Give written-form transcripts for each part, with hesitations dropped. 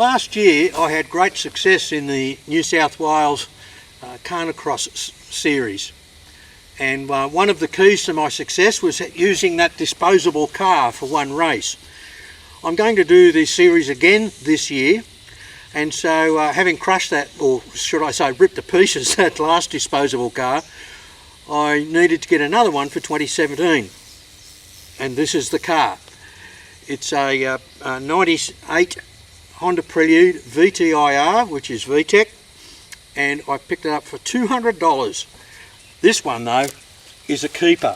Last year I had great success in the New South Wales Carnacross series, and one of the keys to my success was using that disposable car for one race. I'm going to do this series again this year, and so having crushed that, or should I say ripped to pieces, that last disposable car, I needed to get another one for 2017, and this is the car. It's a 98 Honda Prelude VTIR, which is VTEC, and I picked it up for $200. This one though is a keeper.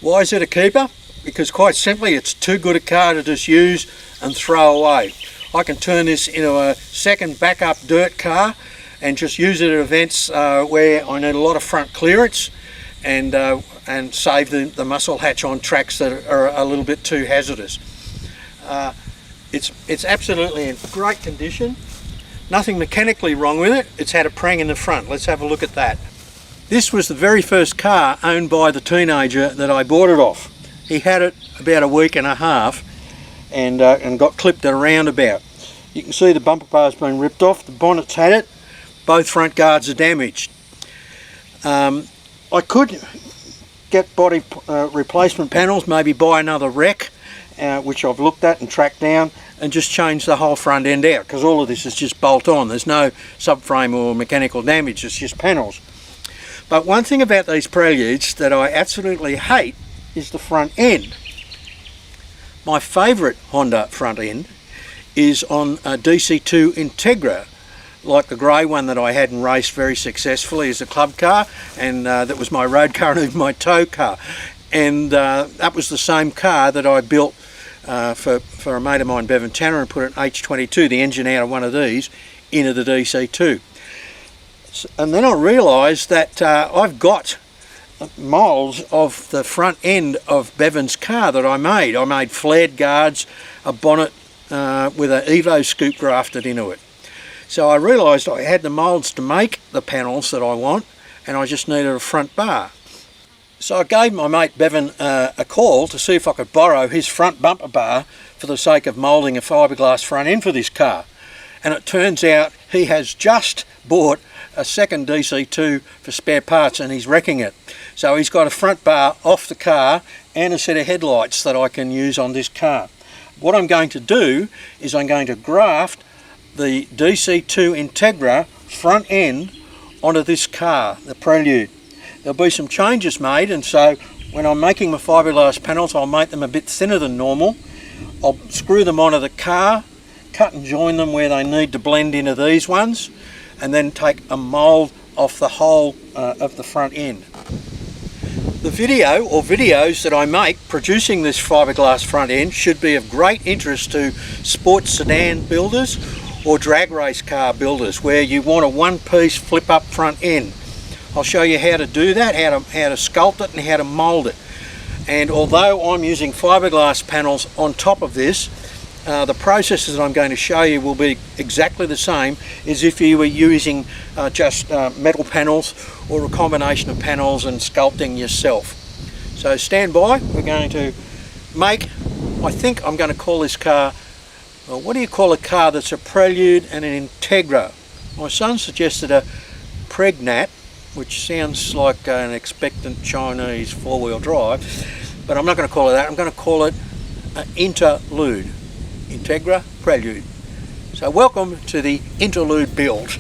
Why is it a keeper? Because quite simply it's too good a car to just use and throw away. I can turn this into a second backup dirt car and just use it at events where I need a lot of front clearance, and save the muscle hatch on tracks that are a little bit too hazardous. It's absolutely in great condition. Nothing mechanically wrong with it. It's had a prang in the front. Let's have a look at that. This was the very first car owned by the teenager that I bought it off. He had it about a week and a half and got clipped at a roundabout. You can see the bumper bar's been ripped off, the bonnet's had it, both front guards are damaged. I could get body replacement panels, maybe buy another wreck, which I've looked at and tracked down, and just change the whole front end out, because all of this is just bolt on. There's no subframe or mechanical damage, it's just panels. But one thing about these Preludes that I absolutely hate is the front end. My favourite Honda front end is on a DC2 Integra, like the grey one that I had and raced very successfully as a club car, and that was my road car and even my tow car. And that was the same car that I built for a mate of mine, Bevan Tanner, and put an H22, the engine out of one of these, into the DC2. And then I realised that I've got moulds of the front end of Bevan's car that I made. I made flared guards, a bonnet with an Evo scoop grafted into it. So I realised I had the moulds to make the panels that I want, and I just needed a front bar. So I gave my mate Bevan a call to see if I could borrow his front bumper bar for the sake of moulding a fiberglass front end for this car. And it turns out he has just bought a second DC2 for spare parts and he's wrecking it. So he's got a front bar off the car and a set of headlights that I can use on this car. What I'm going to do is I'm going to graft the DC2 Integra front end onto this car, the Prelude. There'll be some changes made, and so when I'm making my fiberglass panels I'll make them a bit thinner than normal. I'll screw them onto the car, cut and join them where they need to blend into these ones, and then take a mould off the whole of the front end. The video or videos that I make producing this fiberglass front end should be of great interest to sports sedan builders or drag race car builders where you want a one-piece flip-up front end. I'll show you how to do that, how to sculpt it and how to mould it. And although I'm using fiberglass panels on top of this, the processes that I'm going to show you will be exactly the same as if you were using just metal panels or a combination of panels and sculpting yourself. So stand by, we're going to make, I think I'm going to call this car, well, what do you call a car that's a Prelude and an Integra? My son suggested a Pregnat, which sounds like an expectant Chinese four-wheel drive, but I'm not going to call it that. I'm going to call it an Interlude. Integra Prelude. So welcome to the Interlude build.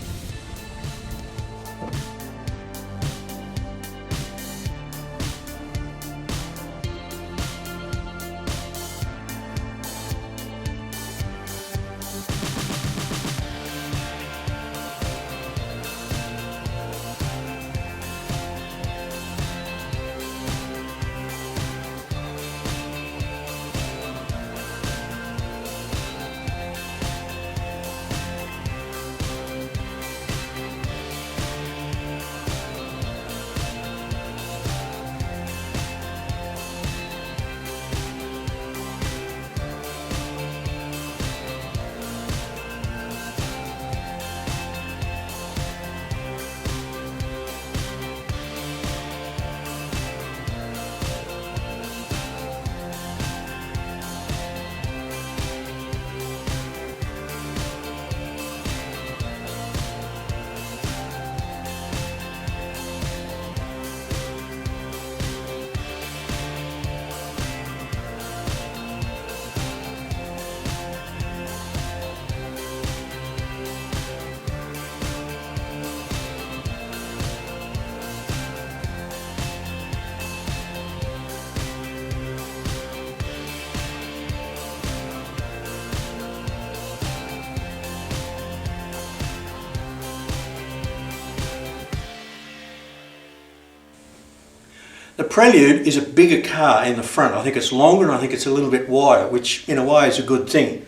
The Prelude is a bigger car in the front. I think it's longer and I think it's a little bit wider, which in a way is a good thing.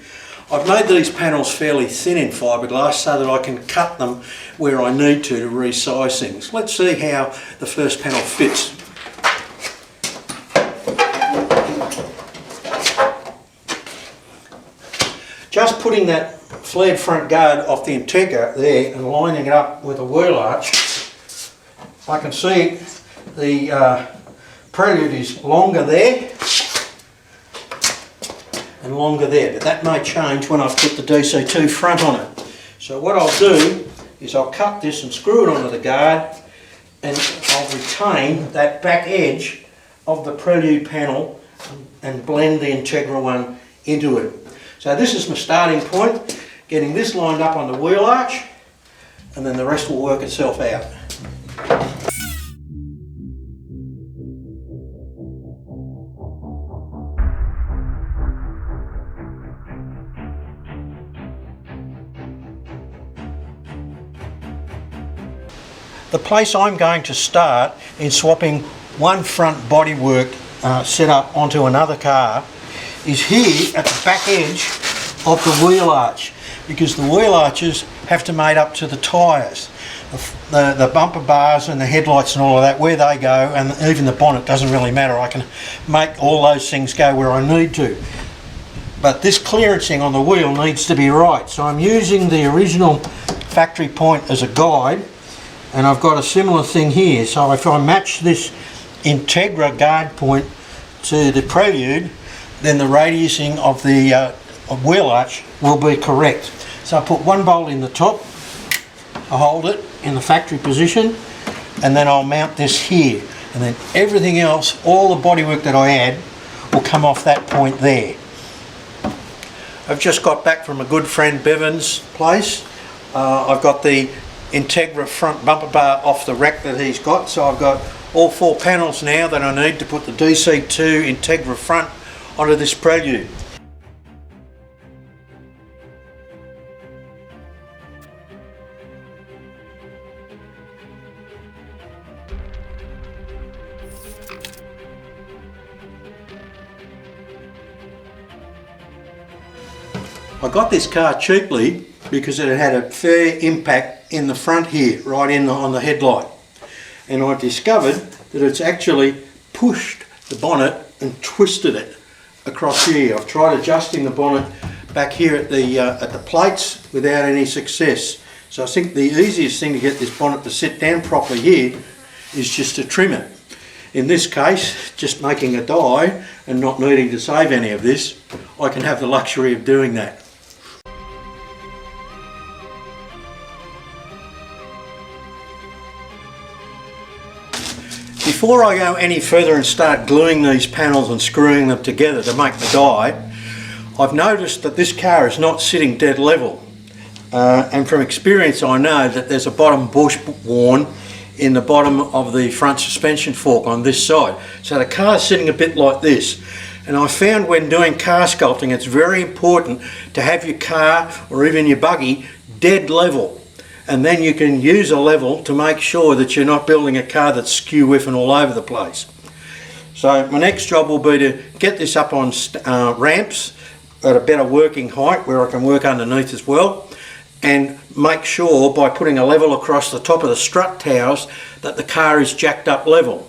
I've made these panels fairly thin in fiberglass so that I can cut them where I need to resize things. Let's see how the first panel fits. Just putting that flared front guard off the Integra there and lining it up with a wheel arch, I can see the Prelude is longer there and longer there, but that may change when I've put the DC2 front on it. So what I'll do is I'll cut this and screw it onto the guard, and I'll retain that back edge of the Prelude panel and blend the Integra one into it. So this is my starting point, getting this lined up on the wheel arch, and then the rest will work itself out. The place I'm going to start in swapping one front bodywork setup onto another car is here at the back edge of the wheel arch, because the wheel arches have to mate up to the tyres. The bumper bars and the headlights and all of that, where they go, and even the bonnet, doesn't really matter. I can make all those things go where I need to. But this clearancing on the wheel needs to be right. So I'm using the original factory point as a guide, and I've got a similar thing here. So if I match this Integra guard point to the Prelude, then the radiusing of the wheel arch will be correct. So I put one bolt in the top, I hold it in the factory position, and then I'll mount this here. And then everything else, all the bodywork that I add, will come off that point there. I've just got back from a good friend Bevan's place. I've got the Integra front bumper bar off the rack that he's got, so I've got all 4 panels now that I need to put the DC2 Integra front onto this Prelude. I got this car cheaply because it had a fair impact in the front here, right on the headlight. And I discovered that it's actually pushed the bonnet and twisted it across here. I've tried adjusting the bonnet back here at the plates without any success. So I think the easiest thing to get this bonnet to sit down properly here is just to trim it. In this case, just making a die and not needing to save any of this, I can have the luxury of doing that. Before I go any further and start gluing these panels and screwing them together to make the die, I've noticed that this car is not sitting dead level. And from experience I know that there's a bottom bush worn in the bottom of the front suspension fork on this side. So the car's sitting a bit like this. And I found when doing car sculpting it's very important to have your car or even your buggy dead level. And then you can use a level to make sure that you're not building a car that's skew whiffing all over the place. So my next job will be to get this up on ramps at a better working height where I can work underneath as well, and make sure by putting a level across the top of the strut towers that the car is jacked up level.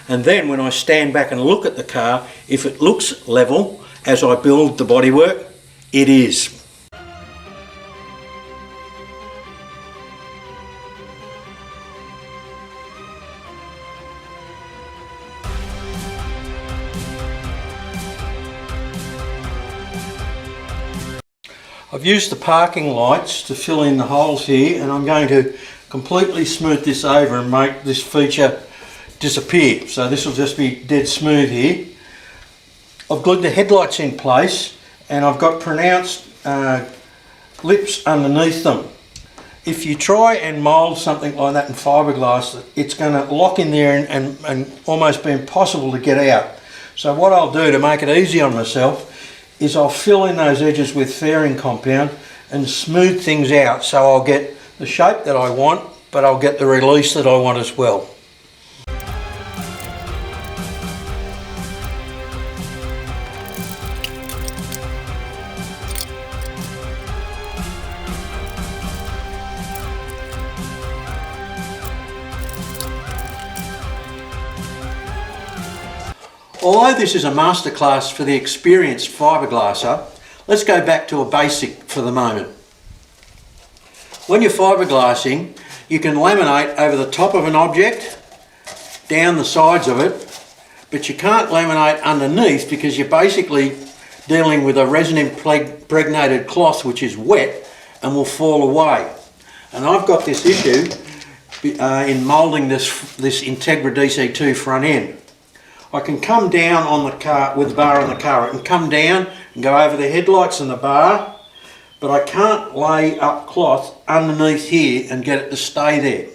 And then when I stand back and look at the car, if it looks level as I build the bodywork, it is. I've used the parking lights to fill in the holes here, and I'm going to completely smooth this over and make this feature disappear. So this will just be dead smooth here. I've glued the headlights in place and I've got pronounced lips underneath them. If you try and mould something like that in fiberglass, it's going to lock in there and almost be impossible to get out. So what I'll do to make it easy on myself is I'll fill in those edges with fairing compound and smooth things out, so I'll get the shape that I want, but I'll get the release that I want as well. Although this is a masterclass for the experienced fiberglasser, let's go back to a basic for the moment. When you're fiberglassing, you can laminate over the top of an object, down the sides of it, but you can't laminate underneath because you're basically dealing with a resin impregnated cloth which is wet and will fall away. And I've got this issue in moulding this Integra DC2 front end. I can come down on the car with the bar on the car. I can come down and go over the headlights and the bar, but I can't lay up cloth underneath here and get it to stay there.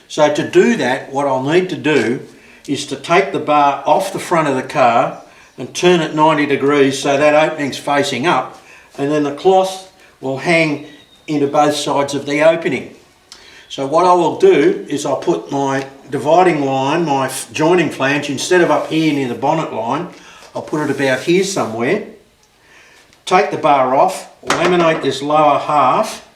So to do that, what I'll need to do is to take the bar off the front of the car and turn it 90 degrees so that opening's facing up, and then the cloth will hang into both sides of the opening. So what I will do is I'll put my dividing line, my joining flange, instead of up here near the bonnet line, I'll put it about here somewhere, take the bar off, laminate this lower half,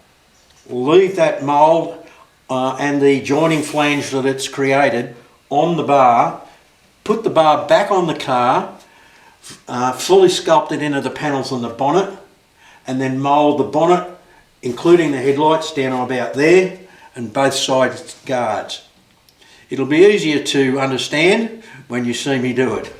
leave that mould and the joining flange that it's created on the bar, put the bar back on the car, fully sculpt it into the panels on the bonnet, and then mould the bonnet, including the headlights, down about there, and both sides guards. It'll be easier to understand when you see me do it.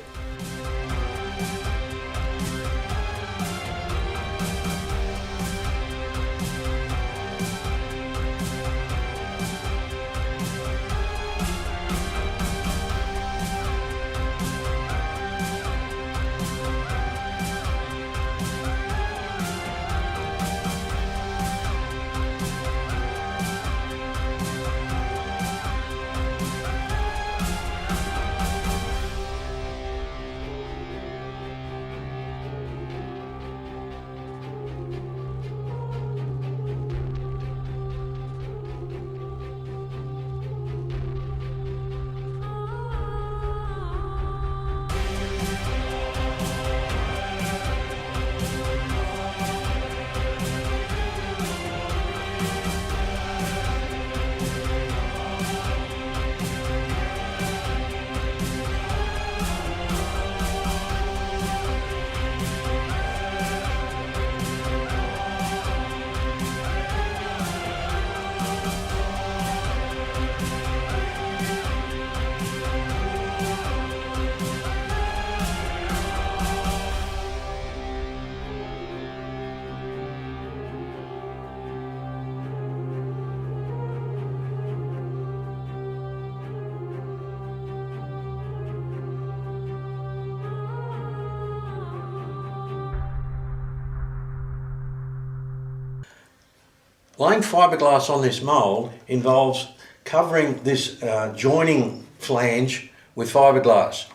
Laying fiberglass on this mould involves covering this joining flange with fiberglass,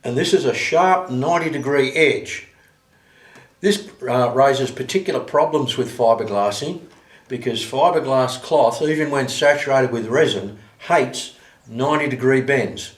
and this is a sharp 90-degree edge. This raises particular problems with fiberglassing because fiberglass cloth, even when saturated with resin, hates 90-degree bends.